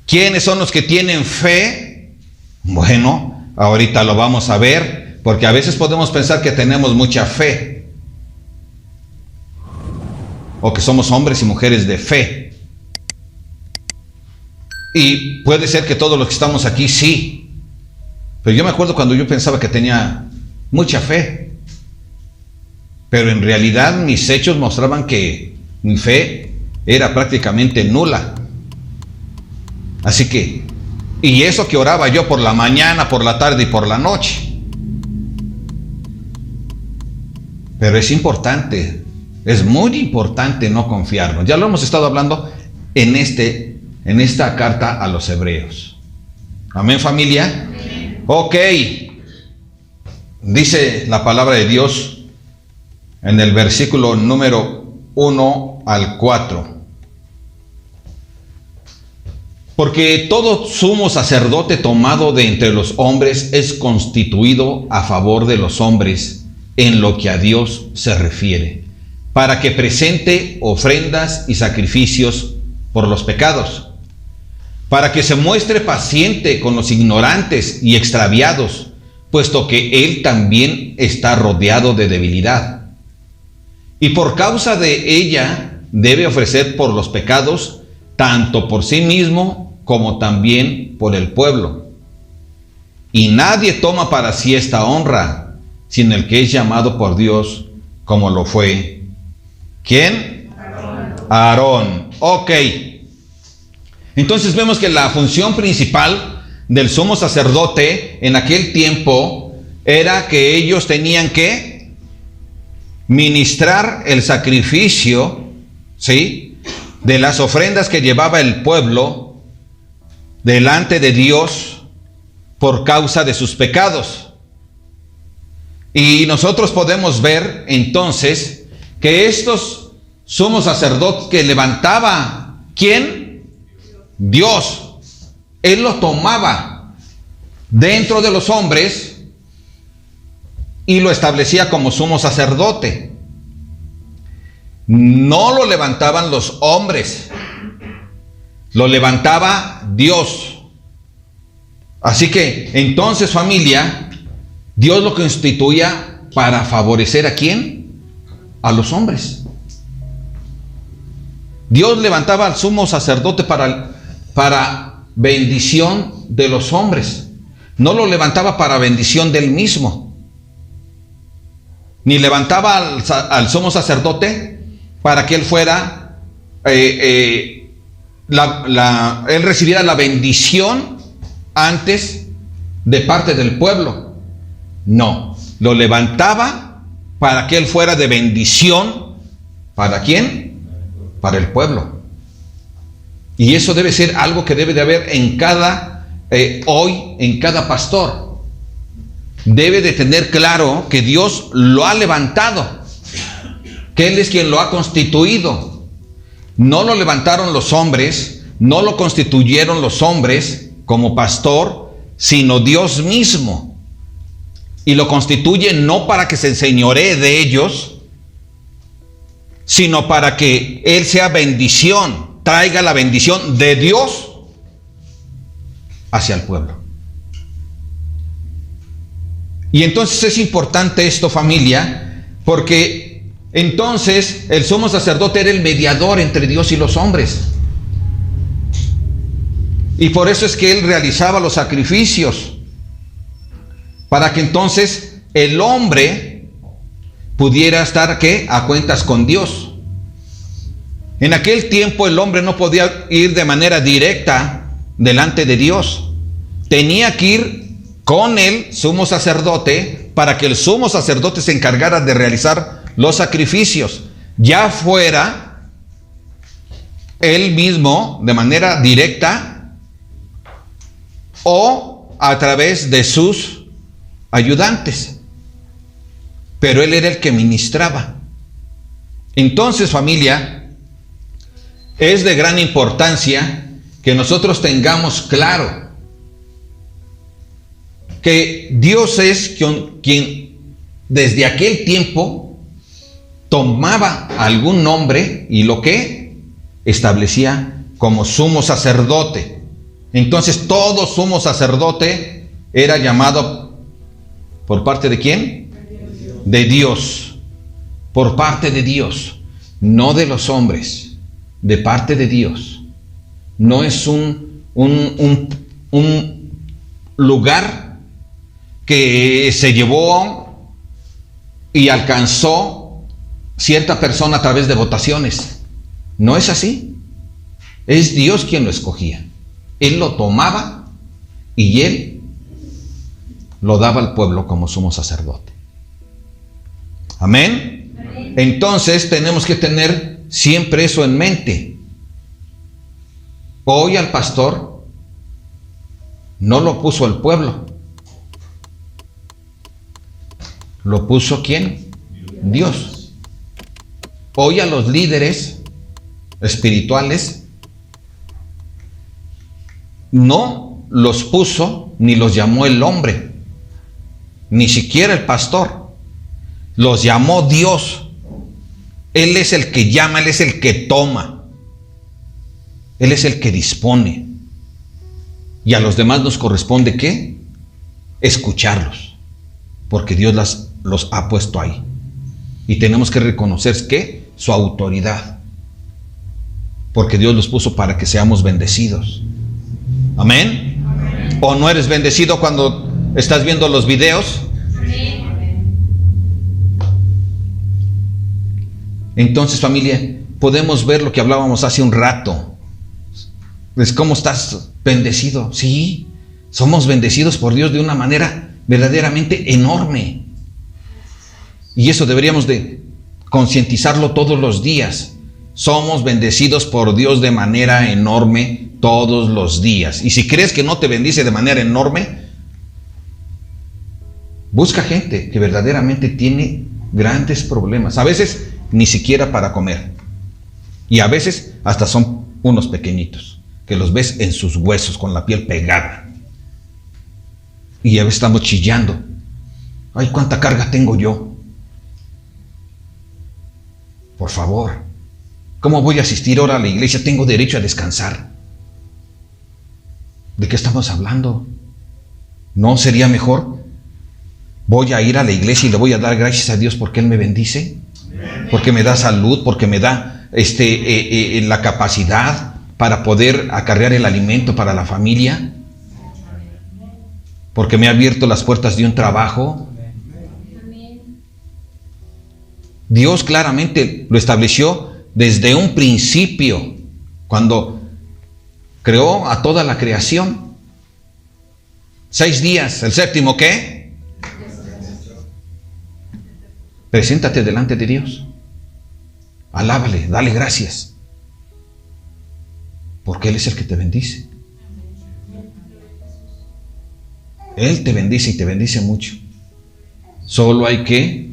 ¿Quiénes son los que tienen fe? Bueno, ahorita lo vamos a ver, porque a veces podemos pensar que tenemos mucha fe, o que somos hombres y mujeres de fe. Y puede ser que todos los que estamos aquí sí, pero yo me acuerdo cuando yo pensaba que tenía mucha fe, pero en realidad mis hechos mostraban que mi fe era prácticamente nula. Así que, y eso que oraba yo por la mañana, por la tarde y por la noche. Pero es importante, es muy importante no confiarnos. Ya lo hemos estado hablando en esta carta a los hebreos. Amén, familia. Ok. Dice la palabra de Dios en el versículo número 1 al 4. Porque todo sumo sacerdote tomado de entre los hombres es constituido a favor de los hombres en lo que a Dios se refiere, para que presente ofrendas y sacrificios por los pecados, para que se muestre paciente con los ignorantes y extraviados, puesto que él también está rodeado de debilidad. Y por causa de ella debe ofrecer por los pecados, tanto por sí mismo como también por el pueblo. Y nadie toma para sí esta honra, sino el que es llamado por Dios, como lo fue. ¿Quién? Aarón. Ok. Entonces vemos que la función principal del sumo sacerdote en aquel tiempo era que ellos tenían que ministrar el sacrificio, ¿sí?, de las ofrendas que llevaba el pueblo delante de Dios por causa de sus pecados. Y nosotros podemos ver entonces que estos sumos sacerdotes que levantaba, ¿quién? Dios. Él lo tomaba dentro de los hombres y lo establecía como sumo sacerdote. No lo levantaban los hombres, lo levantaba Dios. Así que entonces, familia, Dios lo constituía para favorecer ¿a quién? A los hombres. Dios levantaba al sumo sacerdote para bendición de los hombres. No lo levantaba para bendición del mismo. Ni levantaba al sumo sacerdote para que él fuera, él recibiera la bendición antes de parte del pueblo. No, lo levantaba para que él fuera de bendición. ¿Para quién? Para el pueblo. Y eso debe ser algo que debe de haber en hoy en cada pastor. Debe de tener claro que Dios lo ha levantado, que Él es quien lo ha constituido. No lo levantaron los hombres, no lo constituyeron los hombres como pastor, sino Dios mismo. Y lo constituye no para que se enseñoree de ellos, sino para que Él sea bendición, traiga la bendición de Dios hacia el pueblo. Y entonces es importante esto, familia, porque entonces el sumo sacerdote era el mediador entre Dios y los hombres. Y por eso es que él realizaba los sacrificios, para que entonces el hombre pudiera estar ¿qué? A cuentas con Dios. En aquel tiempo el hombre no podía ir de manera directa delante de Dios. Tenía que ir con el sumo sacerdote para que el sumo sacerdote se encargara de realizar los sacrificios, ya fuera él mismo de manera directa o a través de sus ayudantes. Pero él era el que ministraba. Entonces, familia, es de gran importancia que nosotros tengamos claro que Dios es quien desde aquel tiempo tomaba algún nombre y lo que establecía como sumo sacerdote. Entonces todo sumo sacerdote era llamado ¿por parte de quién? De Dios. Por parte de Dios, no de los hombres, de parte de Dios. No es un lugar que se llevó y alcanzó cierta persona a través de votaciones. No es así. Es Dios quien lo escogía. Él lo tomaba y Él lo daba al pueblo como sumo sacerdote. Amén. Entonces tenemos que tener siempre eso en mente. Hoy al pastor no lo puso el pueblo. ¿Lo puso quién? Dios. Hoy a los líderes espirituales no los puso ni los llamó el hombre, ni siquiera el pastor. Los llamó Dios. Él es el que llama, Él es el que toma. Él es el que dispone. Y a los demás nos corresponde ¿qué? Escucharlos. Porque Dios los ha puesto ahí. Y tenemos que reconocer ¿qué? Su autoridad. Porque Dios los puso para que seamos bendecidos. ¿Amén? Amén. ¿O no eres bendecido cuando estás viendo los videos? Amén. Entonces, familia, podemos ver lo que hablábamos hace un rato. Pues, ¿cómo estás bendecido? Sí, somos bendecidos por Dios de una manera verdaderamente enorme. Y eso deberíamos de concientizarlo todos los días. Somos bendecidos por Dios de manera enorme todos los días. Y si crees que no te bendice de manera enorme, busca gente que verdaderamente tiene grandes problemas. A veces ni siquiera para comer. Y a veces hasta son unos pequeñitos, que los ves en sus huesos con la piel pegada. Y a veces estamos chillando. Ay, ¿cuánta carga tengo yo? Por favor, ¿cómo voy a asistir ahora a la iglesia? Tengo derecho a descansar. ¿De qué estamos hablando? ¿No sería mejor? Voy a ir a la iglesia y le voy a dar gracias a Dios porque Él me bendice. Porque me da salud, porque me da la capacidad para poder acarrear el alimento para la familia, porque me ha abierto las puertas de un trabajo. Dios claramente lo estableció desde un principio, cuando creó a toda la creación. 6 días, el séptimo, ¿qué? Preséntate delante de Dios. Alábale, dale gracias. Porque Él es el que te bendice. Él te bendice y te bendice mucho. Solo hay que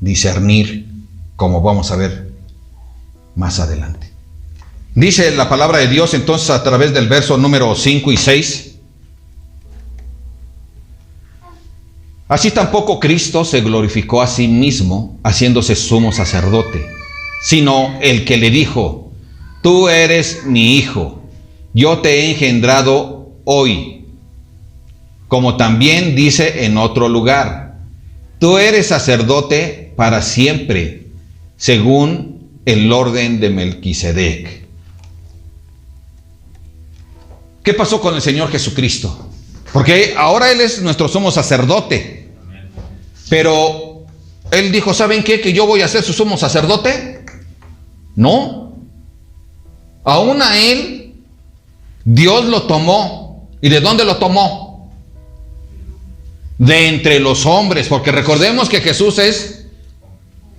discernir, como vamos a ver más adelante. Dice la palabra de Dios entonces a través del verso número 5 y 6. Así tampoco Cristo se glorificó a sí mismo haciéndose sumo sacerdote, sino el que le dijo: tú eres mi hijo, yo te he engendrado hoy. Como también dice en otro lugar: tú eres sacerdote para siempre, según el orden de Melquisedec. ¿Qué pasó con el Señor Jesucristo? Porque ahora Él es nuestro sumo sacerdote. Pero Él dijo: ¿saben qué? ¿Que yo voy a ser su sumo sacerdote? No. Aún a Él, Dios lo tomó. ¿Y de dónde lo tomó? De entre los hombres. Porque recordemos que Jesús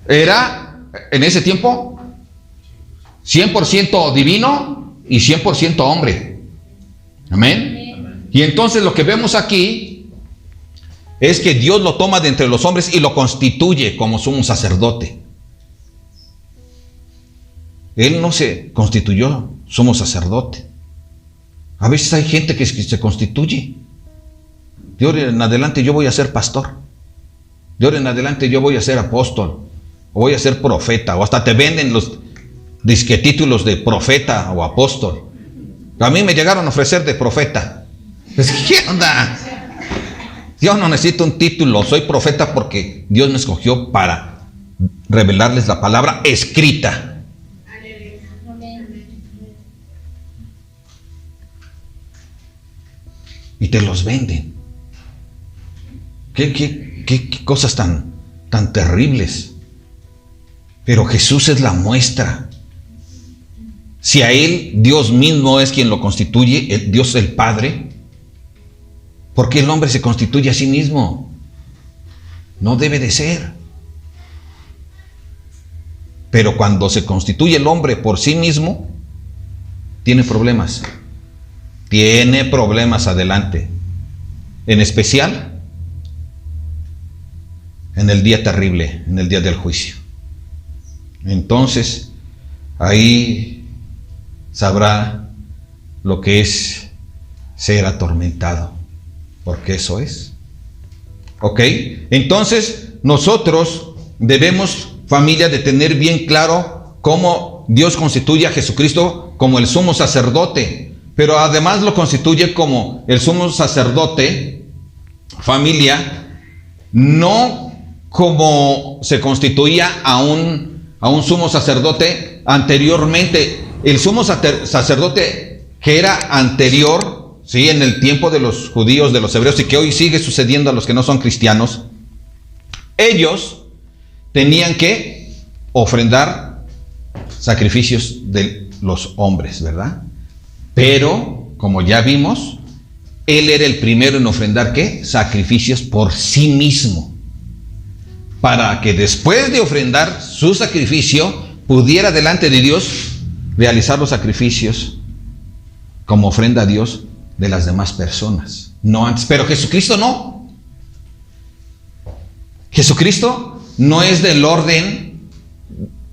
era en ese tiempo 100% divino y 100% hombre. Amén. Y entonces lo que vemos aquí es que Dios lo toma de entre los hombres y lo constituye como sumo sacerdote. Él no se constituyó sumo sacerdote. A veces hay gente que se constituye. De ahora en adelante yo voy a ser pastor. De ahora en adelante yo voy a ser apóstol. O voy a ser profeta. O hasta te venden los títulos de profeta o apóstol. A mí me llegaron a ofrecer de profeta. ¿Qué onda? Yo no necesito un título, soy profeta porque Dios me escogió para revelarles la palabra escrita. Y te los venden. ¿Qué cosas tan terribles? Pero Jesús es la muestra. Si a Él, Dios mismo es quien lo constituye, Dios el Padre, ¿por qué el hombre se constituye a sí mismo? No debe de ser. Pero cuando se constituye el hombre por sí mismo, tiene problemas. Tiene problemas adelante. En especial, en el día terrible, en el día del juicio. Entonces, ahí sabrá lo que es ser atormentado. Porque eso es. ¿Ok? Entonces, nosotros debemos, familia, de tener bien claro cómo Dios constituye a Jesucristo como el sumo sacerdote. Pero además lo constituye como el sumo sacerdote, familia, no como se constituía a un sumo sacerdote anteriormente. El sumo sacerdote que era anterior, ¿sí?, en el tiempo de los judíos, de los hebreos, y que hoy sigue sucediendo a los que no son cristianos, ellos tenían que ofrendar sacrificios de los hombres, ¿verdad? Pero, como ya vimos, Él era el primero en ofrendar, ¿qué? Sacrificios por sí mismo. Para que después de ofrendar su sacrificio, pudiera delante de Dios realizar los sacrificios como ofrenda a Dios de las demás personas. No antes. Pero Jesucristo no. Jesucristo no es del orden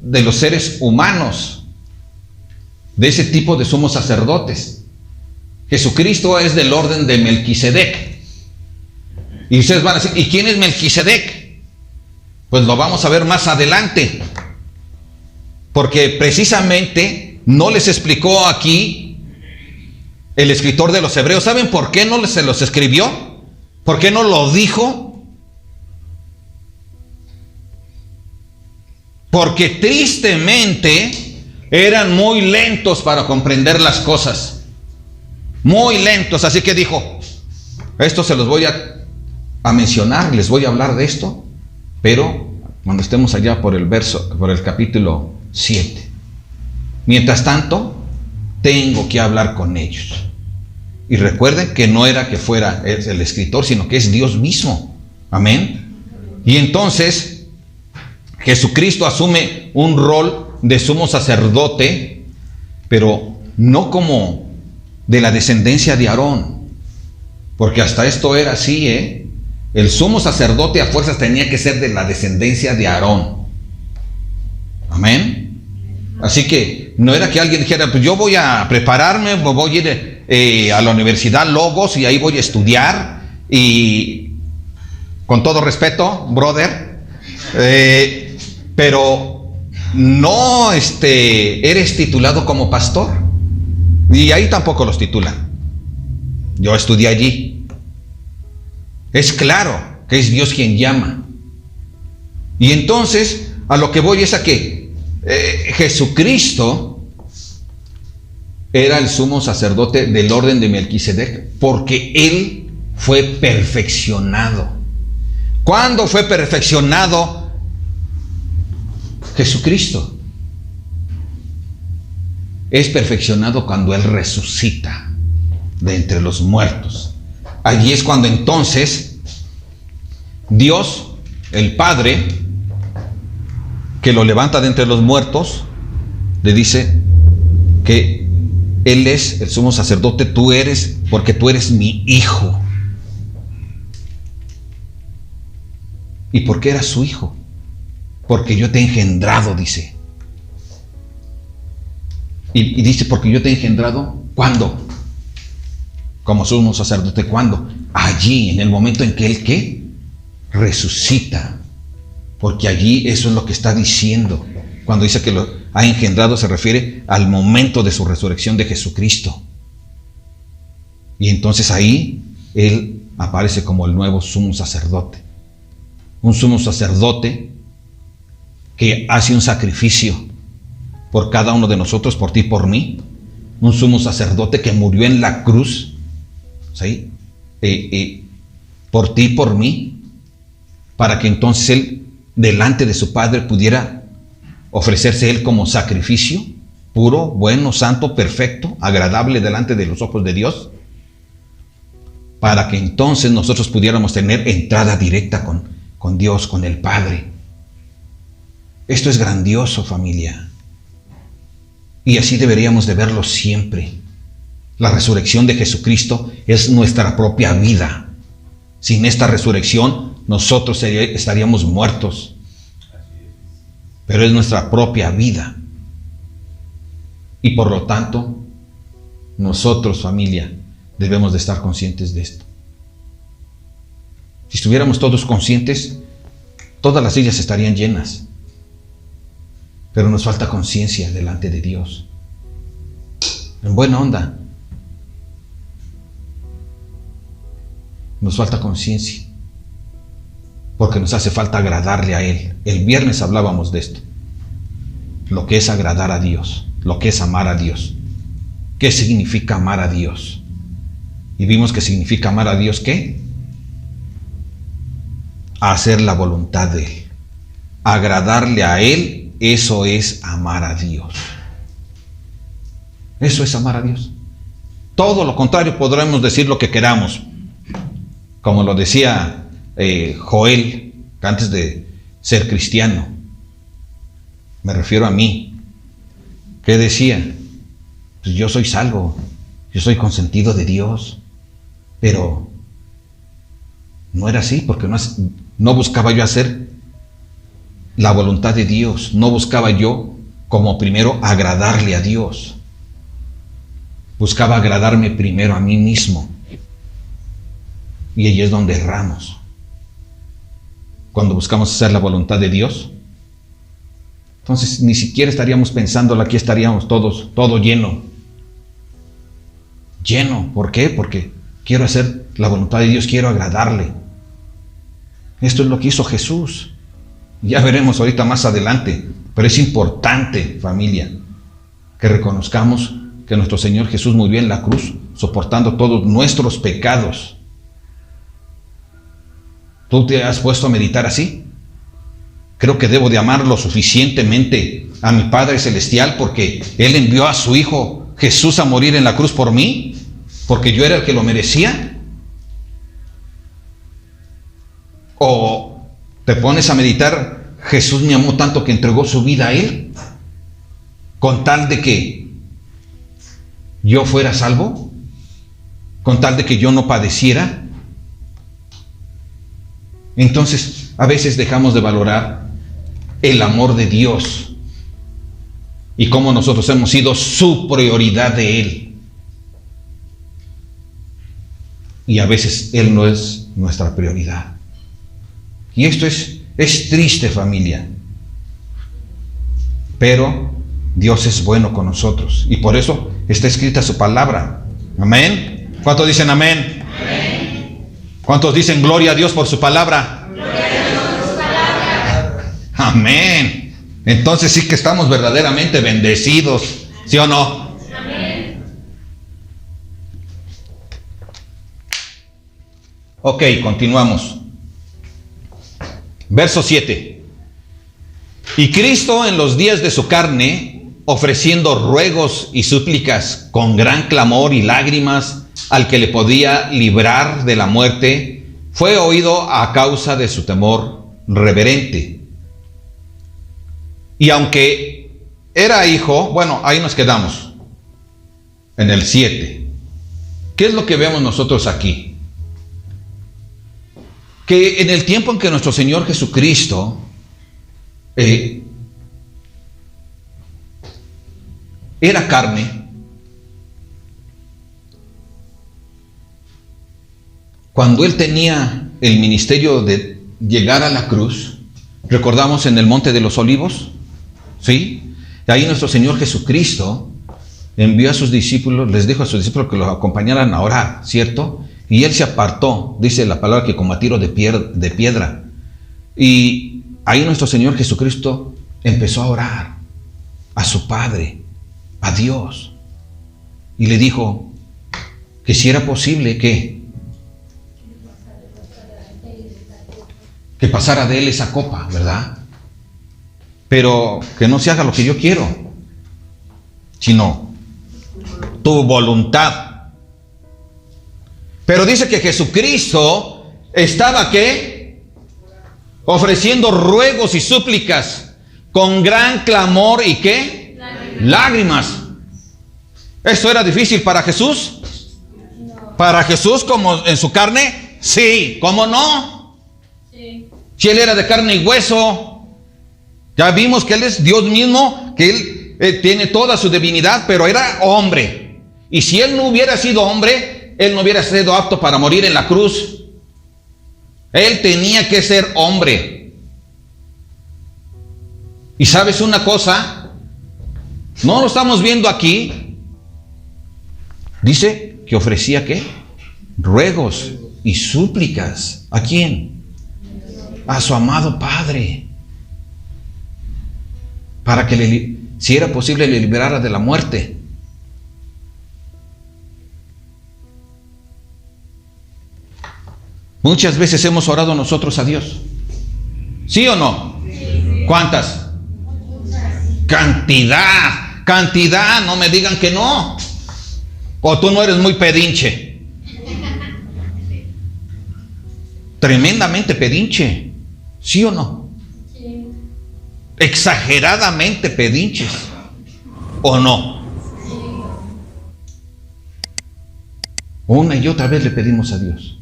de los seres humanos, de ese tipo de sumos sacerdotes. Jesucristo es del orden de Melquisedec. Y ustedes van a decir, ¿y quién es Melquisedec? Pues lo vamos a ver más adelante. Porque precisamente no les explicó aquí el escritor de los Hebreos. ¿Saben por qué no se los escribió? ¿Por qué no lo dijo? Porque tristemente eran muy lentos para comprender las cosas. Muy lentos. Así que dijo, esto se los voy a mencionar, les voy a hablar de esto, pero cuando estemos allá por el capítulo 7. Mientras tanto, tengo que hablar con ellos. Y recuerden que no era que fuera el escritor, sino que es Dios mismo. Amén. Y entonces, Jesucristo asume un rol de sumo sacerdote, pero no como de la descendencia de Aarón, porque hasta esto era así, el sumo sacerdote a fuerzas tenía que ser de la descendencia de Aarón. Amén. Así que no era que alguien dijera, pues yo voy a prepararme, voy a ir a la Universidad Logos y ahí voy a estudiar, y con todo respeto, brother, pero no eres titulado como pastor. Y ahí tampoco los titulan. Yo estudié allí. Es claro que es Dios quien llama. Y entonces, a lo que voy es a que Jesucristo era el sumo sacerdote del orden de Melquisedec, porque Él fue perfeccionado. ¿Cuándo fue perfeccionado Jesucristo? Es perfeccionado cuando Él resucita de entre los muertos. Allí es cuando entonces Dios, el Padre, que lo levanta de entre los muertos, le dice que Él es el sumo sacerdote, tú eres, porque tú eres mi hijo. ¿Y por qué eras su hijo? Porque yo te he engendrado, dice. Y dice, porque yo te he engendrado, ¿cuándo? Como sumo sacerdote, ¿cuándo? Allí, en el momento en que Él, ¿qué? Resucita. Porque allí eso es lo que está diciendo. Cuando dice que lo ha engendrado, se refiere al momento de su resurrección de Jesucristo. Y entonces ahí Él aparece como el nuevo sumo sacerdote. Un sumo sacerdote que hace un sacrificio por cada uno de nosotros, por ti y por mí. Un sumo sacerdote que murió en la cruz, ¿sí? Por ti y por mí, para que entonces Él, delante de su Padre, pudiera ofrecerse Él como sacrificio puro, bueno, santo, perfecto, agradable delante de los ojos de Dios, para que entonces nosotros pudiéramos tener entrada directa con Dios, con el Padre. Esto es grandioso, familia. Y así deberíamos de verlo siempre. La resurrección de Jesucristo es nuestra propia vida. Sin esta resurrección, nosotros estaríamos muertos. Pero es nuestra propia vida. Y por lo tanto, nosotros, familia, debemos de estar conscientes de esto. Si estuviéramos todos conscientes, todas las sillas estarían llenas. Pero nos falta conciencia delante de Dios. En buena onda. Nos falta conciencia. Porque nos hace falta agradarle a Él. El viernes hablábamos de esto. Lo que es agradar a Dios. Lo que es amar a Dios. ¿Qué significa amar a Dios? Y vimos que significa amar a Dios, ¿qué? Hacer la voluntad de Él. Agradarle a Él, eso es amar a Dios. Eso es amar a Dios. Todo lo contrario, podremos decir lo que queramos. Como lo decía Joel, antes de ser cristiano. Me refiero a mí. ¿Qué decía? Pues yo soy salvo, yo soy consentido de Dios, pero no era así, porque no buscaba yo hacer la voluntad de Dios, no buscaba yo como primero agradarle a Dios, buscaba agradarme primero a mí mismo, y ahí es donde erramos. Cuando buscamos hacer la voluntad de Dios, entonces ni siquiera estaríamos pensándolo, aquí estaríamos todo lleno. Lleno, ¿por qué? Porque quiero hacer la voluntad de Dios, quiero agradarle. Esto es lo que hizo Jesús. Ya veremos ahorita más adelante, pero es importante, familia, que reconozcamos que nuestro Señor Jesús murió en la cruz, soportando todos nuestros pecados. ¿Tú te has puesto a meditar así? Creo que debo de amar lo suficientemente a mi Padre Celestial porque Él envió a su Hijo Jesús a morir en la cruz por mí, porque yo era el que lo merecía. ¿O te pones a meditar, Jesús me amó tanto que entregó su vida a Él con tal de que yo fuera salvo, con tal de que yo no padeciera? Entonces, a veces dejamos de valorar el amor de Dios y cómo nosotros hemos sido su prioridad de Él. Y a veces Él no es nuestra prioridad. Y esto es triste, familia. Pero Dios es bueno con nosotros. Y por eso está escrita su palabra. Amén. ¿Cuántos dicen amén? Amén. ¿Cuántos dicen gloria a Dios por su palabra? Gloria a Dios por su palabra. Amén. Entonces sí que estamos verdaderamente bendecidos. ¿Sí o no? Amén. Ok, continuamos. Verso 7. Y Cristo en los días de su carne, ofreciendo ruegos y súplicas con gran clamor y lágrimas al que le podía librar de la muerte, fue oído a causa de su temor reverente. Y aunque era hijo, bueno, ahí nos quedamos, en el 7. ¿Qué es lo que vemos nosotros aquí? Que en el tiempo en que nuestro Señor Jesucristo era carne, cuando Él tenía el ministerio de llegar a la cruz, recordamos en el Monte de los Olivos, ¿sí? Ahí nuestro Señor Jesucristo envió a sus discípulos, les dijo a sus discípulos que los acompañaran a orar, ¿cierto? Y él se apartó, dice la palabra, que como a tiro de piedra. Y ahí nuestro Señor Jesucristo empezó a orar a su Padre, a Dios. Y le dijo que si era posible que pasara de él esa copa, ¿verdad? Pero que no se haga lo que yo quiero, sino tu voluntad. Pero dice que Jesucristo estaba, ¿qué? Ofreciendo ruegos y súplicas con gran clamor y ¿qué? Lágrimas. ¿Esto era difícil para Jesús? Para Jesús como en su carne, sí. ¿Cómo no? Si él era de carne y hueso, ya vimos que él es Dios mismo, que él tiene toda su divinidad, pero era hombre. Y si él no hubiera sido hombre, él no hubiera sido apto para morir en la cruz. Él tenía que ser hombre. Y sabes una cosa, no lo estamos viendo aquí. Dice que ofrecía ¿qué? Ruegos y súplicas. ¿A quién? A su amado Padre. Para que, si era posible, le liberara de la muerte. Muchas veces hemos orado nosotros a Dios. ¿Sí o no? Sí. ¿Cuántas? Cantidad, no me digan que no. O tú no eres muy pedinche. Tremendamente pedinche. ¿Sí o no? Sí. Exageradamente pedinches. ¿O no? Sí. Una y otra vez le pedimos a Dios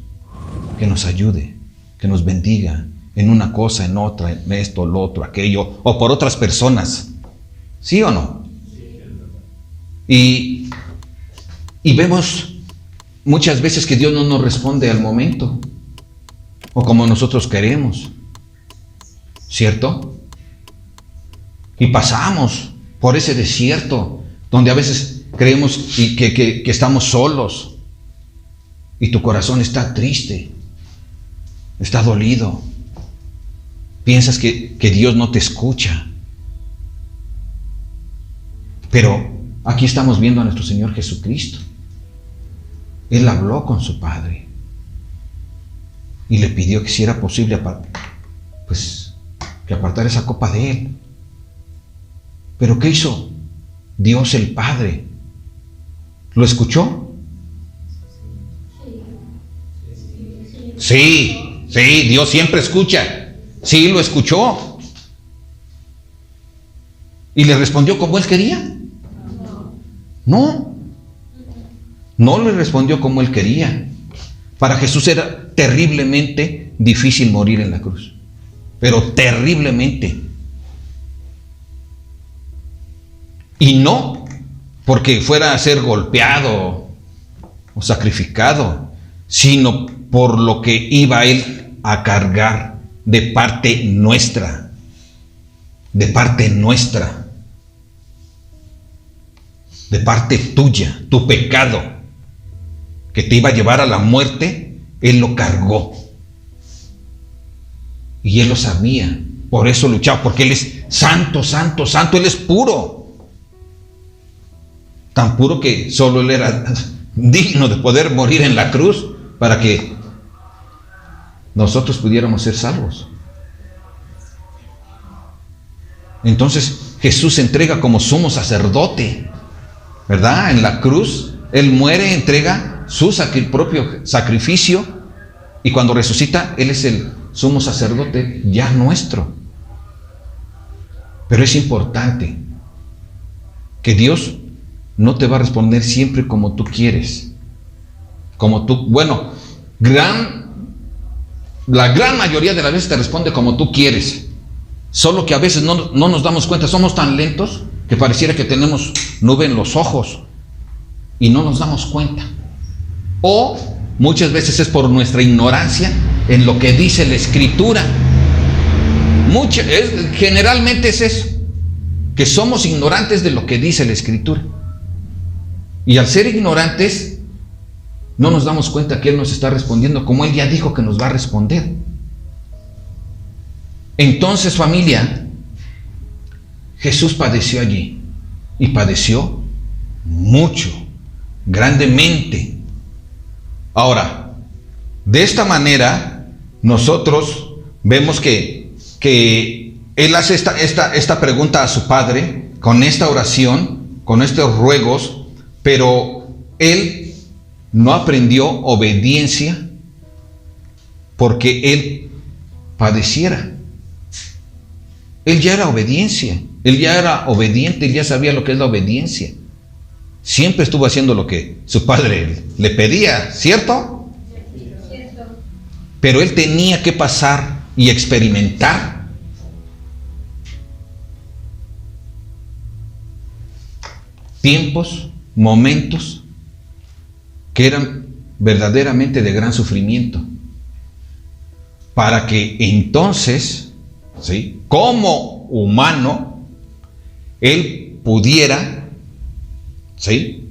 que nos ayude, que nos bendiga en una cosa, en otra, en esto, lo otro, aquello, o por otras personas. ¿Sí o no? Y vemos muchas veces que Dios no nos responde al momento, o como nosotros queremos, ¿cierto? Y pasamos por ese desierto, donde a veces creemos que estamos solos, y tu corazón está triste, está dolido, piensas que Dios no te escucha. Pero aquí estamos viendo a nuestro Señor Jesucristo. Él habló con su Padre y le pidió que si era posible, pues, que apartara esa copa de él. Pero ¿qué hizo Dios el Padre? ¿Lo escuchó? Sí, Dios siempre escucha. Sí, lo escuchó. ¿Y le respondió como él quería? No le respondió como él quería. Para Jesús era terriblemente difícil morir en la cruz, pero terriblemente. Y no porque fuera a ser golpeado o sacrificado, sino por lo que iba él a cargar de parte nuestra, de parte tuya, tu pecado que te iba a llevar a la muerte, él lo cargó. Y él lo sabía, por eso luchaba, porque él es santo, él es puro. Tan puro que solo él era digno de poder morir en la cruz para que nosotros pudiéramos ser salvos. Entonces Jesús se entrega como sumo sacerdote, ¿verdad? En la cruz, Él muere, entrega su propio sacrificio, y cuando resucita, Él es el sumo sacerdote ya nuestro. Pero es importante que Dios no te va a responder siempre como tú quieres. La gran mayoría de las veces te responde como tú quieres. Solo que a veces no nos damos cuenta, somos tan lentos que pareciera que tenemos nube en los ojos y no nos damos cuenta. O muchas veces es por nuestra ignorancia en lo que dice la Escritura. Generalmente es eso, que somos ignorantes de lo que dice la Escritura. Y al ser ignorantes, no nos damos cuenta que Él nos está respondiendo como Él ya dijo que nos va a responder. Entonces, familia, Jesús padeció allí. Y padeció mucho, grandemente. Ahora, de esta manera, nosotros vemos que Él hace esta pregunta a su Padre, con esta oración, con estos ruegos, pero Él no aprendió obediencia porque Él padeciera. Él ya era obediencia, Él ya era obediente, Él ya sabía lo que es la obediencia. Siempre estuvo haciendo lo que su Padre le pedía, ¿cierto? Pero Él tenía que pasar y experimentar tiempos, momentos que eran verdaderamente de gran sufrimiento, para que entonces, ¿sí?, como humano, Él pudiera, ¿sí?,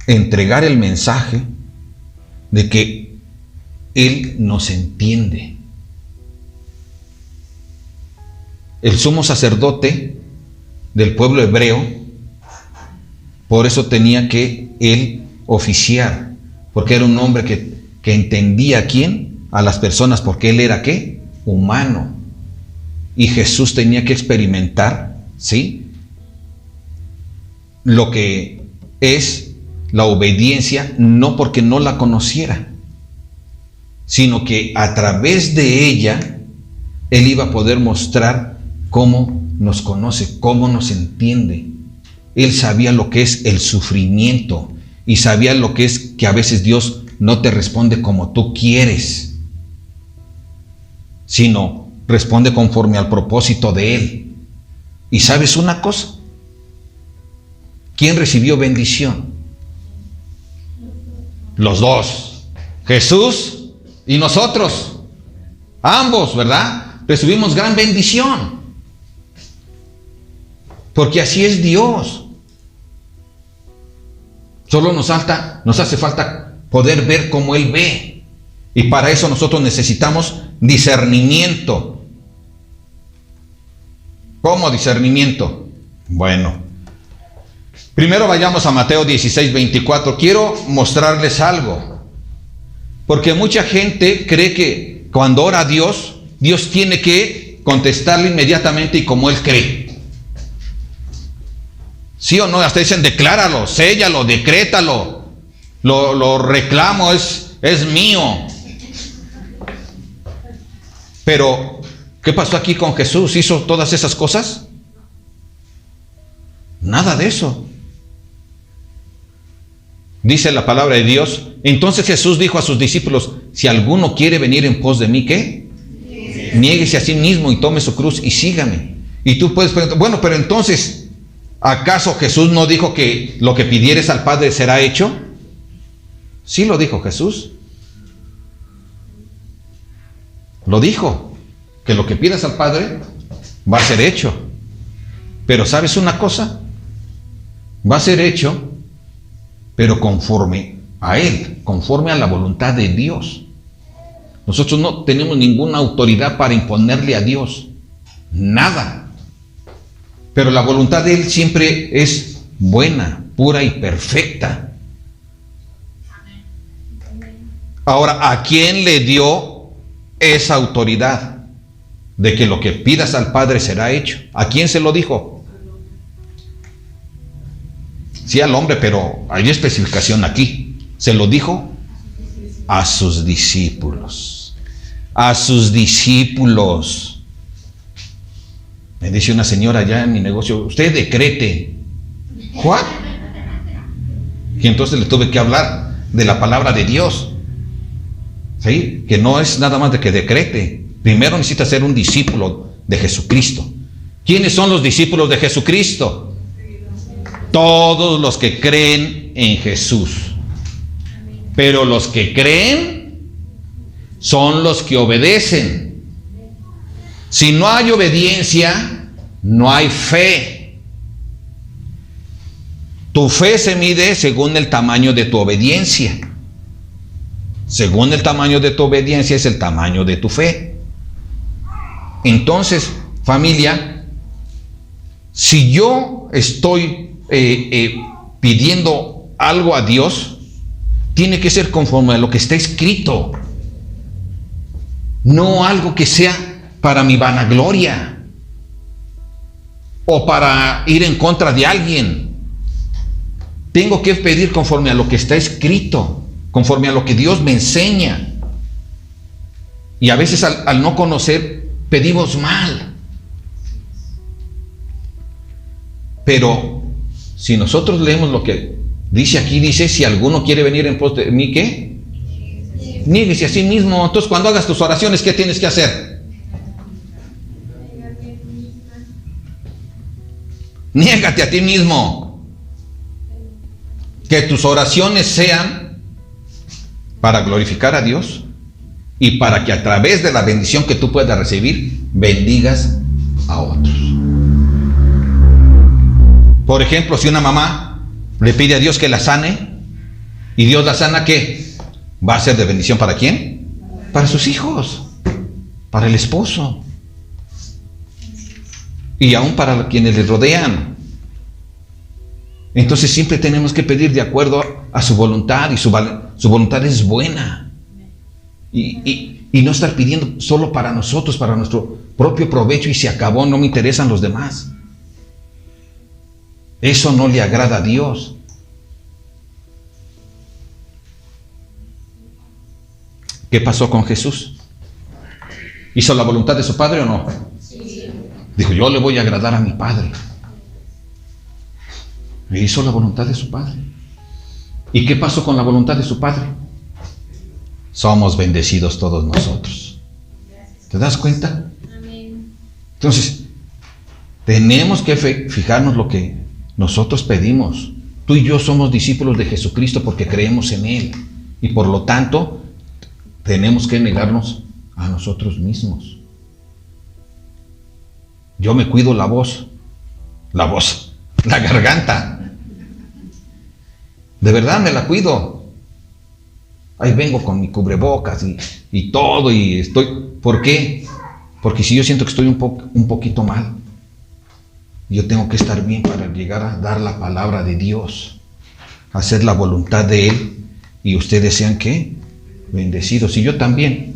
entregar el mensaje de que Él nos entiende. El sumo sacerdote del pueblo hebreo, por eso tenía que Él oficiar, porque era un hombre que entendía a quién, a las personas, porque Él era ¿qué? Humano. Y Jesús tenía que experimentar, ¿sí?, lo que es la obediencia, no porque no la conociera, sino que a través de ella Él iba a poder mostrar cómo nos conoce, cómo nos entiende. Él sabía lo que es el sufrimiento y sabía lo que es que a veces Dios no te responde como tú quieres, sino responde conforme al propósito de Él. ¿Y sabes una cosa? ¿Quién recibió bendición? Los dos, Jesús y nosotros, ambos, ¿verdad? Recibimos gran bendición, porque así es Dios. Solo nos hace falta poder ver como Él ve, y para eso nosotros necesitamos discernimiento. ¿Cómo discernimiento? Bueno, primero vayamos a Mateo 16:24. Quiero mostrarles algo, porque mucha gente cree que cuando ora a Dios, Dios tiene que contestarle inmediatamente y como Él cree. ¿Sí o no? Hasta dicen, decláralo, séllalo, decrétalo, lo reclamo, es mío. Pero, ¿qué pasó aquí con Jesús? ¿Hizo todas esas cosas? Nada de eso. Dice la palabra de Dios. Entonces Jesús dijo a sus discípulos, si alguno quiere venir en pos de mí, ¿qué? Niéguese a sí mismo y tome su cruz y sígame. Y tú puedes preguntar, bueno, pero entonces, ¿acaso Jesús no dijo que lo que pidieres al Padre será hecho? Sí lo dijo Jesús. Lo dijo, que lo que pidas al Padre va a ser hecho. Pero ¿sabes una cosa? Va a ser hecho, pero conforme a Él, conforme a la voluntad de Dios. Nosotros no tenemos ninguna autoridad para imponerle a Dios nada. Pero la voluntad de Él siempre es buena, pura y perfecta. Ahora, ¿a quién le dio esa autoridad de que lo que pidas al Padre será hecho? ¿A quién se lo dijo? Sí, al hombre, pero hay especificación aquí. Se lo dijo a sus discípulos. A sus discípulos. Me dice una señora allá en mi negocio, usted decrete. ¿What? Y entonces le tuve que hablar de la palabra de Dios. ¿Sí? Que no es nada más de que decrete. Primero necesita ser un discípulo de Jesucristo. ¿Quiénes son los discípulos de Jesucristo? Todos los que creen en Jesús. Pero los que creen son los que obedecen. Si no hay obediencia, no hay fe. Tu fe se mide según el tamaño de tu obediencia. Según el tamaño de tu obediencia es el tamaño de tu fe. Entonces, familia, si yo estoy pidiendo algo a Dios, tiene que ser conforme a lo que está escrito. No algo que sea para mi vanagloria o para ir en contra de alguien. Tengo que pedir conforme a lo que está escrito, conforme a lo que Dios me enseña. Y a veces al no conocer, pedimos mal. Pero si nosotros leemos lo que dice aquí, dice, si alguno quiere venir en pos de mí, ¿qué? Niéguese a sí mismo. Entonces, cuando hagas tus oraciones, ¿qué tienes que hacer? Niégate a ti mismo. Que tus oraciones sean para glorificar a Dios y para que a través de la bendición que tú puedas recibir, bendigas a otros. Por ejemplo, si una mamá le pide a Dios que la sane y Dios la sana, ¿qué? ¿Va a ser de bendición para quién? Para sus hijos, para el esposo y aún para quienes les rodean. Entonces siempre tenemos que pedir de acuerdo a su voluntad, y su voluntad es buena. Y no estar pidiendo solo para nosotros, para nuestro propio provecho, y se acabó, no me interesan los demás. Eso no le agrada a Dios. ¿Qué pasó con Jesús? ¿Hizo la voluntad de su Padre o no? Sí. Dijo, yo le voy a agradar a mi Padre. E hizo la voluntad de su Padre. ¿Y qué pasó con la voluntad de su Padre? Somos bendecidos todos nosotros. ¿Te das cuenta? Amén. Entonces, tenemos que fijarnos lo que nosotros pedimos. Tú y yo somos discípulos de Jesucristo porque creemos en Él. Y por lo tanto, tenemos que negarnos a nosotros mismos. Yo me cuido la garganta. De verdad me la cuido. Ahí vengo con mi cubrebocas y todo, y estoy... ¿Por qué? Porque si yo siento que estoy un poquito mal, yo tengo que estar bien para llegar a dar la palabra de Dios, hacer la voluntad de Él, y ustedes sean, ¿qué? Bendecidos, y yo también.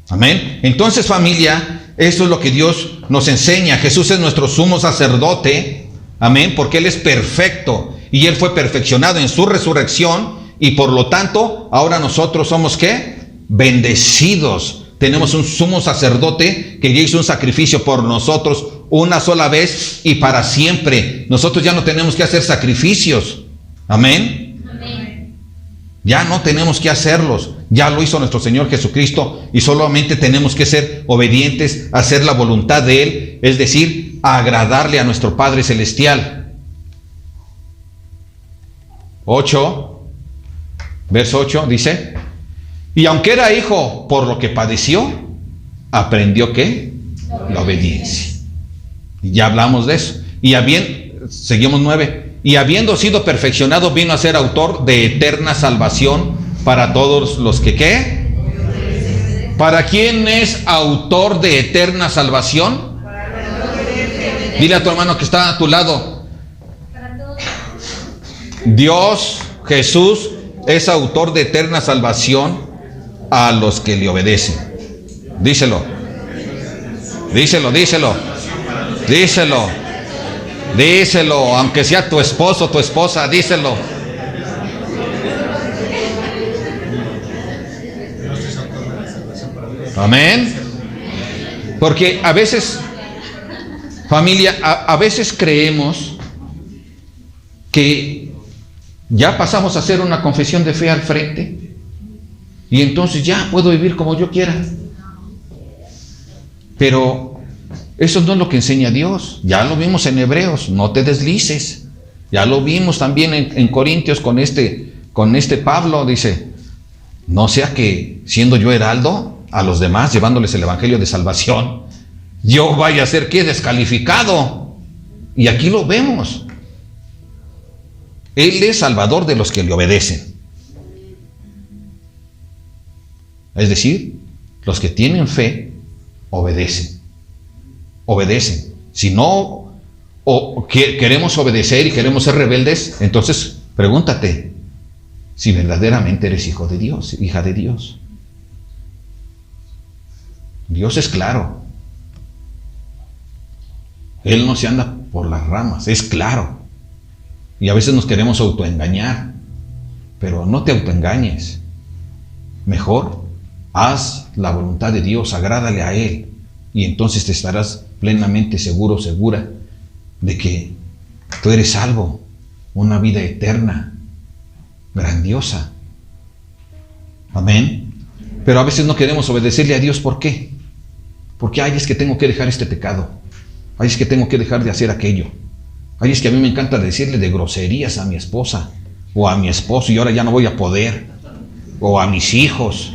Amén. Entonces, familia, esto es lo que Dios nos enseña. Jesús es nuestro sumo sacerdote. Amén, porque Él es perfecto y Él fue perfeccionado en su resurrección, y por lo tanto ahora nosotros somos ¿qué? Bendecidos. Tenemos un sumo sacerdote que ya hizo un sacrificio por nosotros una sola vez y para siempre. Nosotros ya no tenemos que hacer sacrificios. Amén. Amén. Ya no tenemos que hacerlos. Ya lo hizo nuestro Señor Jesucristo, y solamente tenemos que ser obedientes, hacer la voluntad de Él, es decir, agradarle a nuestro Padre Celestial. 8, verso 8 dice, y aunque era hijo, por lo que padeció, aprendió ¿qué? La obediencia. Y ya hablamos de eso. Y seguimos 9. Y habiendo sido perfeccionado, vino a ser autor de eterna salvación para todos los que ¿qué? ¿Para quién es autor de eterna salvación? Dile a tu hermano que está a tu lado. Dios, Jesús, es autor de eterna salvación a los que le obedecen. Díselo. Díselo, díselo. Díselo. Díselo, aunque sea tu esposo, tu esposa, díselo. Amén. Porque a veces, familia, a veces creemos que ya pasamos a hacer una confesión de fe al frente y entonces ya puedo vivir como yo quiera. Pero eso no es lo que enseña Dios. Ya lo vimos en Hebreos, no te deslices. Ya lo vimos también en Corintios con este Pablo, dice, no sea que siendo yo heraldo a los demás, llevándoles el evangelio de salvación, yo vaya a ser ¿qué? Descalificado. Y aquí lo vemos. Él es salvador de los que le obedecen. Es decir, los que tienen fe, obedecen. Obedecen. Si no queremos obedecer y queremos ser rebeldes, entonces pregúntate si verdaderamente eres hijo de Dios, hija de Dios. Dios es claro. Él no se anda por las ramas, es claro. Y a veces nos queremos autoengañar, pero no te autoengañes. Mejor haz la voluntad de Dios, agrádale a Él, y entonces te estarás plenamente seguro, segura, de que tú eres salvo, una vida eterna, grandiosa. Amén. Pero a veces no queremos obedecerle a Dios. ¿Por qué? Porque ay, es que tengo que dejar este pecado. Ay, es que tengo que dejar de hacer aquello. Ay, es que a mí me encanta decirle de groserías a mi esposa o a mi esposo y ahora ya no voy a poder. O a mis hijos.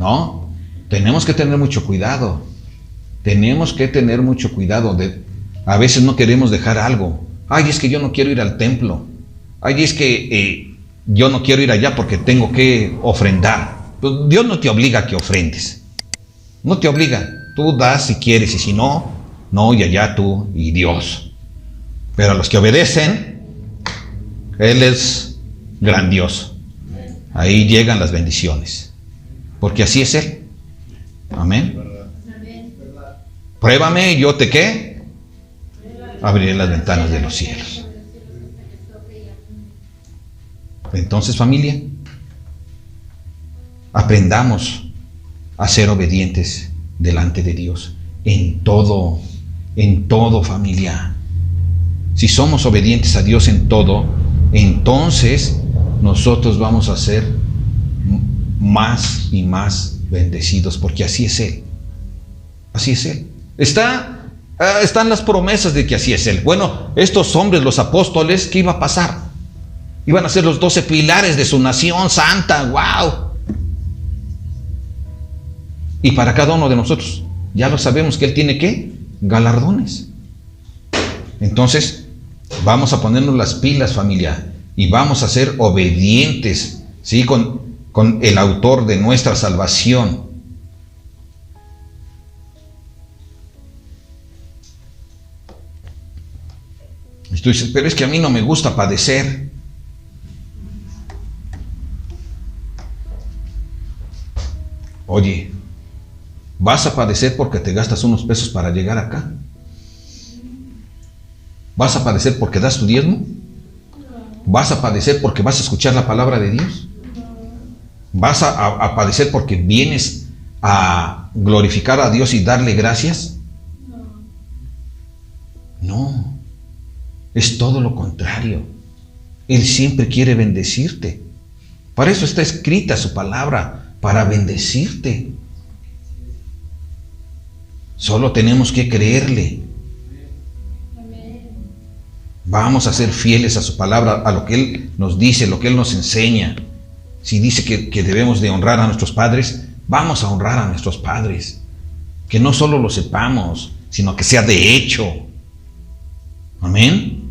¿No? Tenemos que tener mucho cuidado. Tenemos que tener mucho cuidado. A veces no queremos dejar algo. Ay, es que yo no quiero ir al templo. Ay, es que yo no quiero ir allá porque tengo que ofrendar. Pues Dios no te obliga a que ofrendes. No te obliga. Tú das si quieres y si no, no, y allá tú y Dios. Pero a los que obedecen, Él es grandioso. Ahí llegan las bendiciones. Porque así es Él. Amén. Pruébame y yo te ¿qué? Abriré las ventanas de los cielos. Entonces, familia, aprendamos a ser obedientes delante de Dios en todo, familia. Si somos obedientes a Dios en todo, entonces nosotros vamos a ser más y más bendecidos, porque así es Él. Así es Él. Están las promesas de que así es Él. Bueno, estos hombres, los apóstoles, ¿qué iba a pasar? Iban a ser los 12 pilares de su nación santa. ¡Wow! Y para cada uno de nosotros, ya lo sabemos que Él tiene ¿qué? Galardones. Entonces, vamos a ponernos las pilas, familia, y vamos a ser obedientes, ¿sí? Con el autor de nuestra salvación. Y tú dices, pero es que a mí no me gusta padecer. Oye, ¿vas a padecer porque te gastas unos pesos para llegar acá? ¿Vas a padecer porque das tu diezmo? ¿Vas a padecer porque vas a escuchar la palabra de Dios? ¿Vas a padecer porque vienes a glorificar a Dios y darle gracias? No, es todo lo contrario. Él siempre quiere bendecirte. Para eso está escrita su palabra, para bendecirte. Solo tenemos que creerle. Vamos a ser fieles a su palabra, a lo que Él nos dice, lo que Él nos enseña. Si dice que debemos de honrar a nuestros padres, vamos a honrar a nuestros padres. Que no solo lo sepamos, sino que sea de hecho. Amén.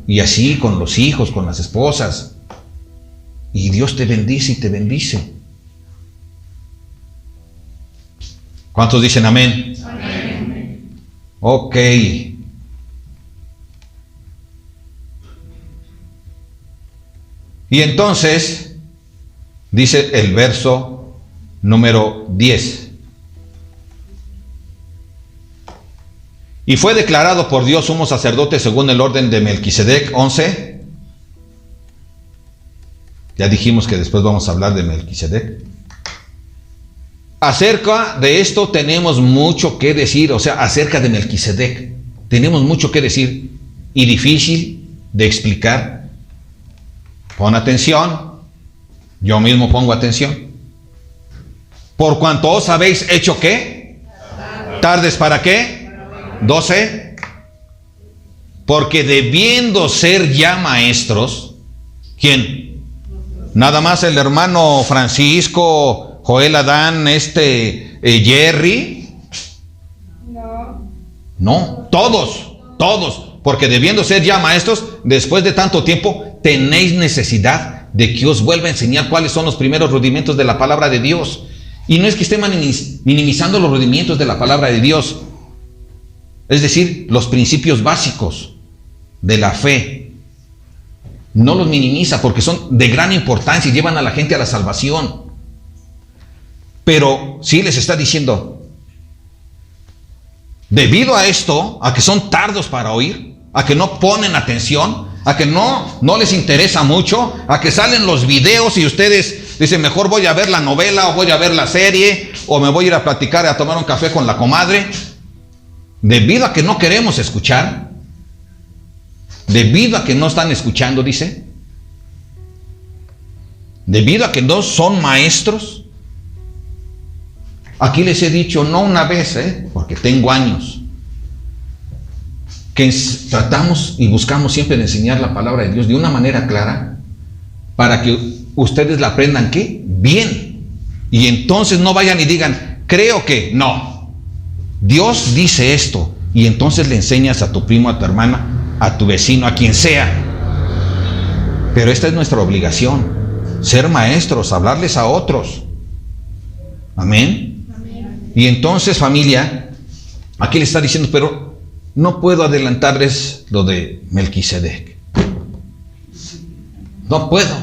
Y así con los hijos, con las esposas. Y Dios te bendice y te bendice. ¿Cuántos dicen amén? Amén. Ok. Y entonces, dice el verso número 10. Y fue declarado por Dios sumo sacerdote según el orden de Melquisedec. 11. Ya dijimos que después vamos a hablar de Melquisedec. Acerca de esto tenemos mucho que decir, o sea, acerca de Melquisedec. Tenemos mucho que decir y difícil de explicar. Pon atención, yo mismo pongo atención. Por cuanto os habéis hecho ¿qué? ¿Tardes para qué? 12. Porque debiendo ser ya maestros, ¿quién? Nada más el hermano Francisco, Joel Adán, Jerry. No, todos porque debiendo ser ya maestros, después de tanto tiempo, tenéis necesidad de que os vuelva a enseñar cuáles son los primeros rudimentos de la palabra de Dios. Y no es que esté minimizando los rudimentos de la palabra de Dios, es decir, los principios básicos de la fe. No los minimiza porque son de gran importancia y llevan a la gente a la salvación. Pero sí les está diciendo, debido a esto, a que son tardos para oír, a que no ponen atención, a que no les interesa mucho, a que salen los videos y ustedes dicen, mejor voy a ver la novela o voy a ver la serie o me voy a ir a platicar y a tomar un café con la comadre. Debido a que no queremos escuchar, debido a que no están escuchando, dice, debido a que no son maestros. Aquí les he dicho, no una vez, porque tengo años, que tratamos y buscamos siempre de enseñar la palabra de Dios de una manera clara, para que ustedes la aprendan, ¿qué? Bien. Y entonces no vayan y digan, creo que no. Dios dice esto, y entonces le enseñas a tu primo, a tu hermana, a tu vecino, a quien sea. Pero esta es nuestra obligación, ser maestros, hablarles a otros. Amén. Amén. Y entonces, familia, aquí le está diciendo, pero no puedo adelantarles lo de Melquisedec. No puedo.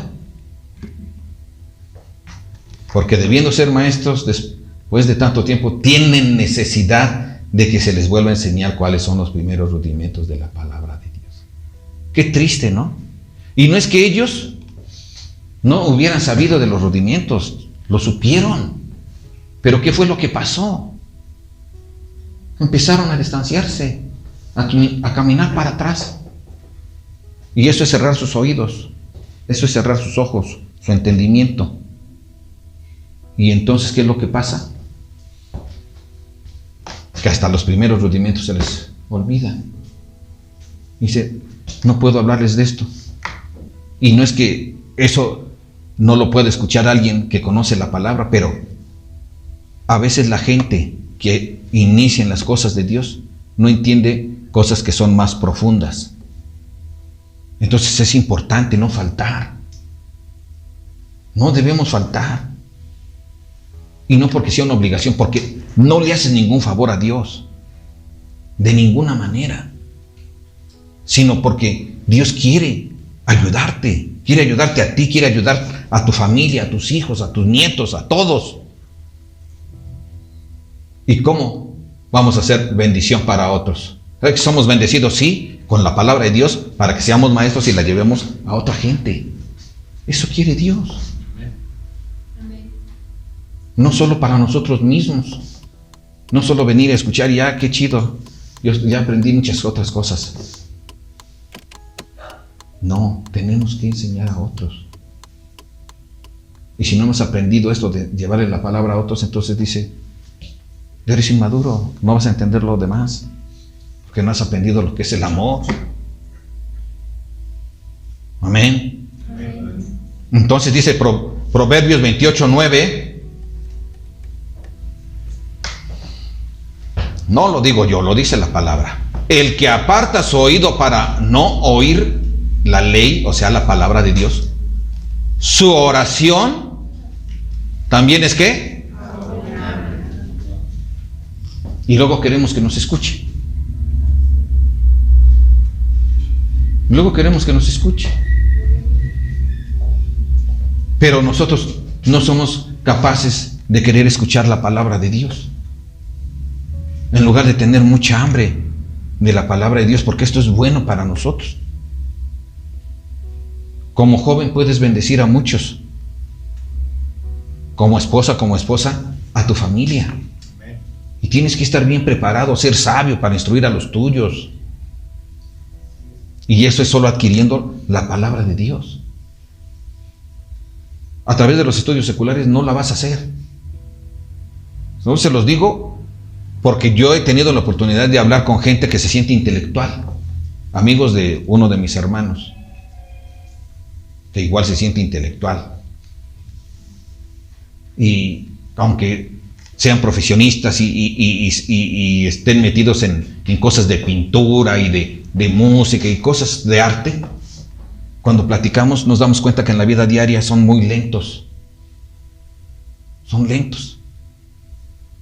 Porque debiendo ser maestros, después de tanto tiempo, tienen necesidad de que se les vuelva a enseñar cuáles son los primeros rudimentos de la palabra de Dios. Qué triste, ¿no? Y no es que ellos no hubieran sabido de los rudimentos, lo supieron. Pero ¿qué fue lo que pasó? Empezaron a distanciarse, a caminar para atrás. Y eso es cerrar sus oídos, eso es cerrar sus ojos, su entendimiento. Y entonces, ¿qué es lo que pasa? Que hasta los primeros rudimentos se les olvida. Dice, no puedo hablarles de esto. Y no es que eso no lo pueda escuchar alguien que conoce la palabra, pero a veces la gente que inicia en las cosas de Dios no entiende cosas que son más profundas. Entonces es importante no faltar. No debemos faltar. Y no porque sea una obligación, porque no le haces ningún favor a Dios, de ninguna manera, sino porque Dios quiere ayudarte a ti, quiere ayudar a tu familia, a tus hijos, a tus nietos, a todos. ¿Y cómo vamos a hacer bendición para otros? ¿Sabes que somos bendecidos? Sí, con la palabra de Dios, para que seamos maestros y la llevemos a otra gente. Eso quiere Dios. No solo para nosotros mismos, no solo venir a escuchar y qué chido, yo ya aprendí muchas otras cosas. No, tenemos que enseñar a otros. Y si no hemos aprendido esto de llevarle la palabra a otros, entonces dice, eres inmaduro, no vas a entender lo demás, porque no has aprendido lo que es el amor. Amén. Amén. Entonces dice Proverbios 28:9. No lo digo yo, lo dice la palabra. El que aparta su oído para no oír la ley, o sea, la palabra de Dios, su oración también es ¿qué? Y luego queremos que nos escuche. Luego queremos que nos escuche. Pero nosotros no somos capaces de querer escuchar la palabra de Dios. En lugar de tener mucha hambre de la palabra de Dios, porque esto es bueno para nosotros. Como joven puedes bendecir a muchos. Como esposa, a tu familia. Y tienes que estar bien preparado, ser sabio para instruir a los tuyos. Y eso es solo adquiriendo la palabra de Dios. A través de los estudios seculares no la vas a hacer. No se los digo porque yo he tenido la oportunidad de hablar con gente que se siente intelectual, amigos de uno de mis hermanos, que igual se siente intelectual. Y aunque sean profesionistas y estén metidos en cosas de pintura y de música y cosas de arte, cuando platicamos nos damos cuenta que en la vida diaria son muy lentos. Son lentos.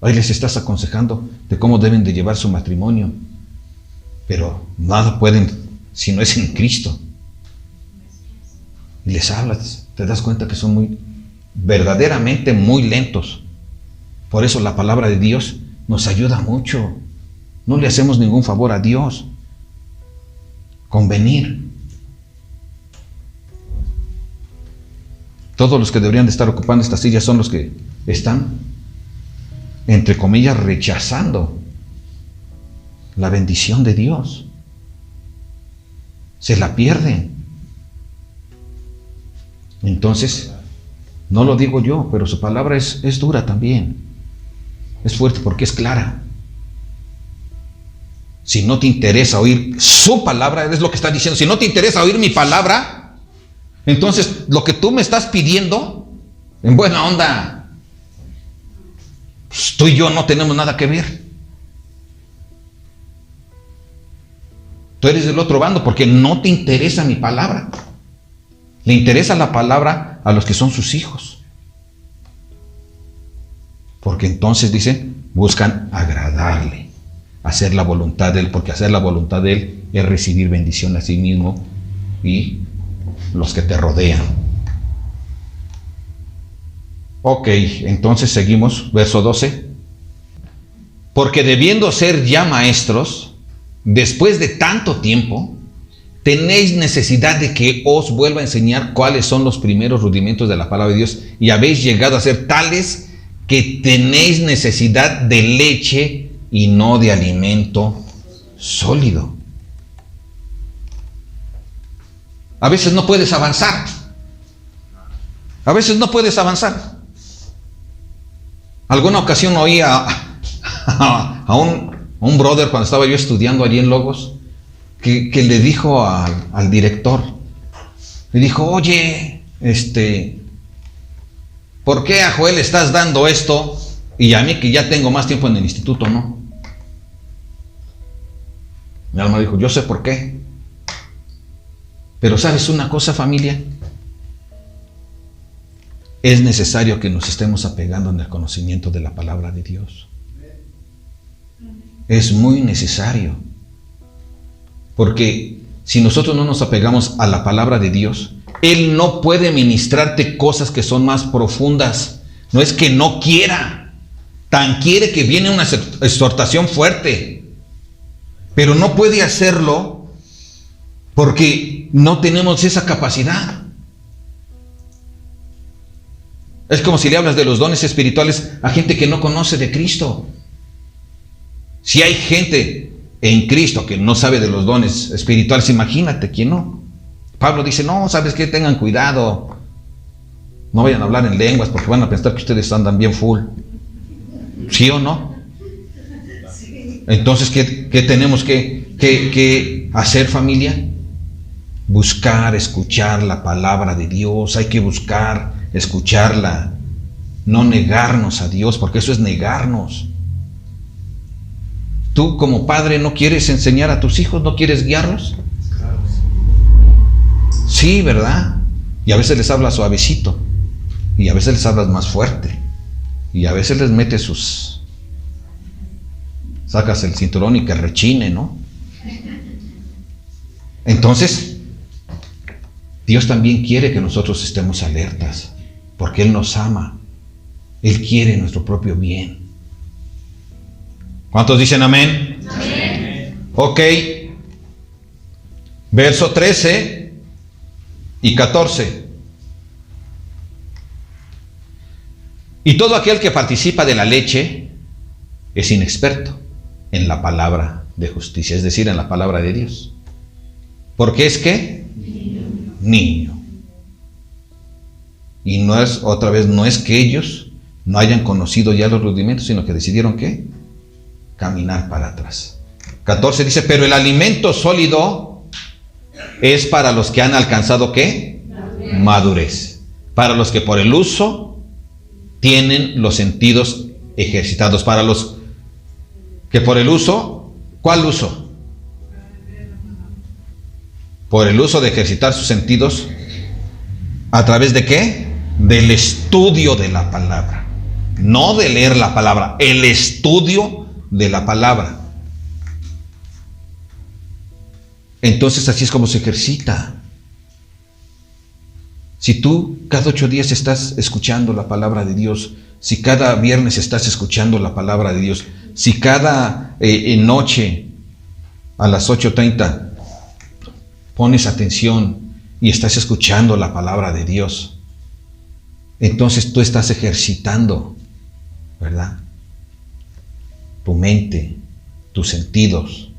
Ahí les estás aconsejando de cómo deben de llevar su matrimonio, pero nada pueden si no es en Cristo. Y les hablas, te das cuenta que son verdaderamente muy lentos. Por eso la palabra de Dios nos ayuda mucho. No le hacemos ningún favor a Dios. Convenir. Todos los que deberían de estar ocupando estas sillas son los que están, entre comillas, rechazando la bendición de Dios. Se la pierden. Entonces, no lo digo yo, pero su palabra es dura también. Es fuerte porque es clara. Si no te interesa oír su palabra, es lo que está diciendo. Si no te interesa oír mi palabra, entonces lo que tú me estás pidiendo, en buena onda, pues tú y yo no tenemos nada que ver. Tú eres del otro bando porque no te interesa mi palabra. Le interesa la palabra a los que son sus hijos. Porque entonces dicen, buscan agradarle, hacer la voluntad de Él, porque hacer la voluntad de Él es recibir bendición a sí mismo y los que te rodean. Ok, entonces seguimos, verso 12. Porque debiendo ser ya maestros, después de tanto tiempo, tenéis necesidad de que os vuelva a enseñar cuáles son los primeros rudimentos de la palabra de Dios, y habéis llegado a ser tales que tenéis necesidad de leche y no de alimento sólido. A veces no puedes avanzar. A veces no puedes avanzar. Alguna ocasión oí a un brother cuando estaba yo estudiando allí en Logos, que le dijo al director, le dijo, oye, ¿por qué a Joel estás dando esto y a mí que ya tengo más tiempo en el instituto no? Mi alma dijo, yo sé por qué. Pero ¿sabes una cosa, familia? Es necesario que nos estemos apegando en el conocimiento de la palabra de Dios. Es muy necesario. Porque si nosotros no nos apegamos a la palabra de Dios, Él no puede ministrarte cosas que son más profundas. No es que no quiera. Tan quiere que viene una exhortación fuerte. Pero no puede hacerlo porque no tenemos esa capacidad. Es como si le hablas de los dones espirituales a gente que no conoce de Cristo. Si hay gente en Cristo que no sabe de los dones espirituales, imagínate quién no. Pablo dice, no, ¿sabes qué? Tengan cuidado. No vayan a hablar en lenguas porque van a pensar que ustedes andan bien full. ¿Sí o no? Entonces, ¿qué tenemos que hacer, familia? Buscar, escuchar la palabra de Dios. Hay que buscar, escucharla. No negarnos a Dios, porque eso es negarnos. ¿Tú como padre no quieres enseñar a tus hijos? ¿No quieres guiarlos? Sí, ¿verdad? Y a veces les hablas suavecito. Y a veces les hablas más fuerte. Y a veces les metes sacas el cinturón y que rechine, ¿no? Entonces, Dios también quiere que nosotros estemos alertas. Porque Él nos ama. Él quiere nuestro propio bien. ¿Cuántos dicen amén? Amén. Ok. Verso 13 y 14. Y todo aquel que participa de la leche es inexperto en la palabra de justicia, es decir, en la palabra de Dios. Porque es que niño. Y no es, otra vez, no es que ellos no hayan conocido ya los rudimentos, sino que decidieron ¿qué? Caminar para atrás. 14 dice, pero el alimento sólido es para los que han alcanzado ¿qué? Madurez. Para los que por el uso tienen los sentidos ejercitados. Para los que por el uso, ¿cuál uso? por el uso de ejercitar sus sentidos, ¿a través de qué? Del estudio de la palabra. No de leer la palabra, el estudio de la palabra. Entonces así es como se ejercita. Si tú cada 8 días estás escuchando la palabra de Dios, si cada viernes estás escuchando la palabra de Dios, si cada noche a las 8:30 pones atención y estás escuchando la palabra de Dios, entonces tú estás ejercitando, ¿verdad? Tu mente, tus sentidos.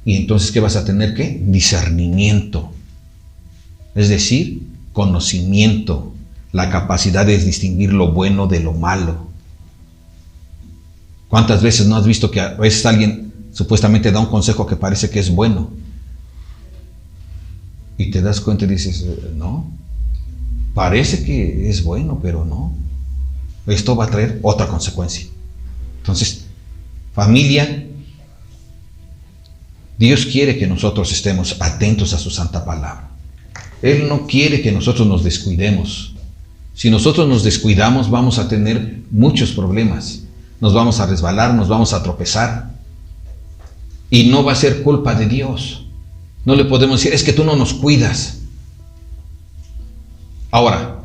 Y entonces, ¿qué vas a tener? ¿Qué? Discernimiento. Es decir, conocimiento, la capacidad de distinguir lo bueno de lo malo. ¿Cuántas veces no has visto que a veces alguien supuestamente da un consejo que parece que es bueno? Y te das cuenta y dices, no, parece que es bueno, pero no. Esto va a traer otra consecuencia. Entonces, familia, Dios quiere que nosotros estemos atentos a su santa palabra. Él no quiere que nosotros nos descuidemos. Si nosotros nos descuidamos, vamos a tener muchos problemas. Nos vamos a resbalar, nos vamos a tropezar. Y no va a ser culpa de Dios. No le podemos decir, es que tú no nos cuidas. Ahora,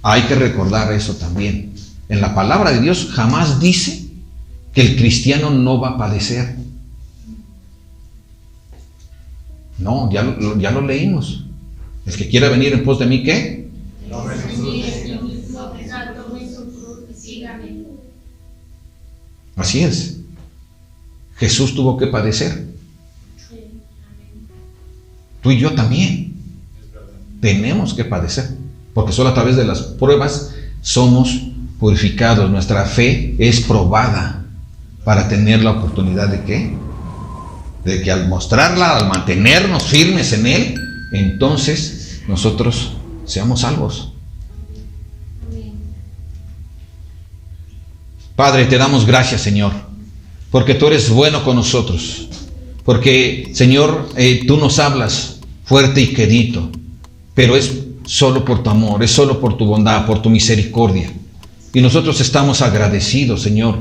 hay que recordar eso también. En la palabra de Dios jamás dice que el cristiano no va a padecer. No, ya lo leímos. El que quiera venir en pos de mí, ¿qué? Así es. Jesús tuvo que padecer. Tú y yo también. Tenemos que padecer. Porque solo a través de las pruebas somos purificados. Nuestra fe es probada para tener la oportunidad de ¿qué? De que al mostrarla, al mantenernos firmes en Él, entonces nosotros seamos salvos. Padre, te damos gracias, Señor, porque tú eres bueno con nosotros. Porque, Señor, tú nos hablas fuerte y quedito, pero es solo por tu amor, es solo por tu bondad, por tu misericordia. Y nosotros estamos agradecidos, Señor,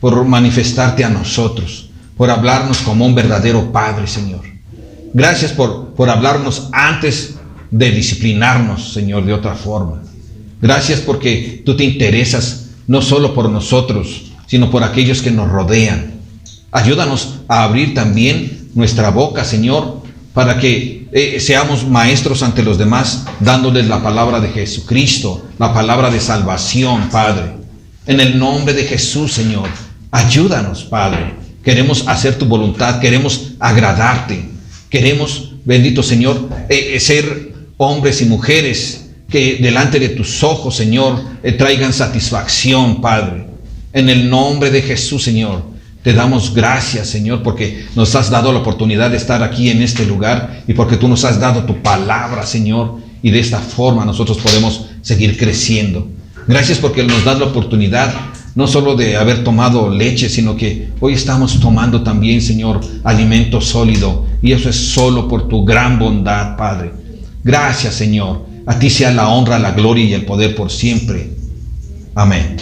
por manifestarte a nosotros, por hablarnos como un verdadero Padre, Señor. Gracias por hablarnos antes de disciplinarnos, Señor, de otra forma. Gracias porque tú te interesas no solo por nosotros, sino por aquellos que nos rodean. Ayúdanos a abrir también nuestra boca, Señor, para que seamos maestros ante los demás, dándoles la palabra de Jesucristo, la palabra de salvación, Padre. En el nombre de Jesús, Señor, ayúdanos, Padre. Queremos hacer tu voluntad, queremos agradarte. Queremos, bendito Señor, ser hombres y mujeres que delante de tus ojos, Señor, traigan satisfacción, Padre. En el nombre de Jesús, Señor, te damos gracias, Señor, porque nos has dado la oportunidad de estar aquí en este lugar y porque tú nos has dado tu palabra, Señor, y de esta forma nosotros podemos seguir creciendo. Gracias porque nos das la oportunidad no solo de haber tomado leche, sino que hoy estamos tomando también, Señor, alimento sólido, y eso es solo por tu gran bondad, Padre. Gracias, Señor. A ti sea la honra, la gloria y el poder por siempre. Amén.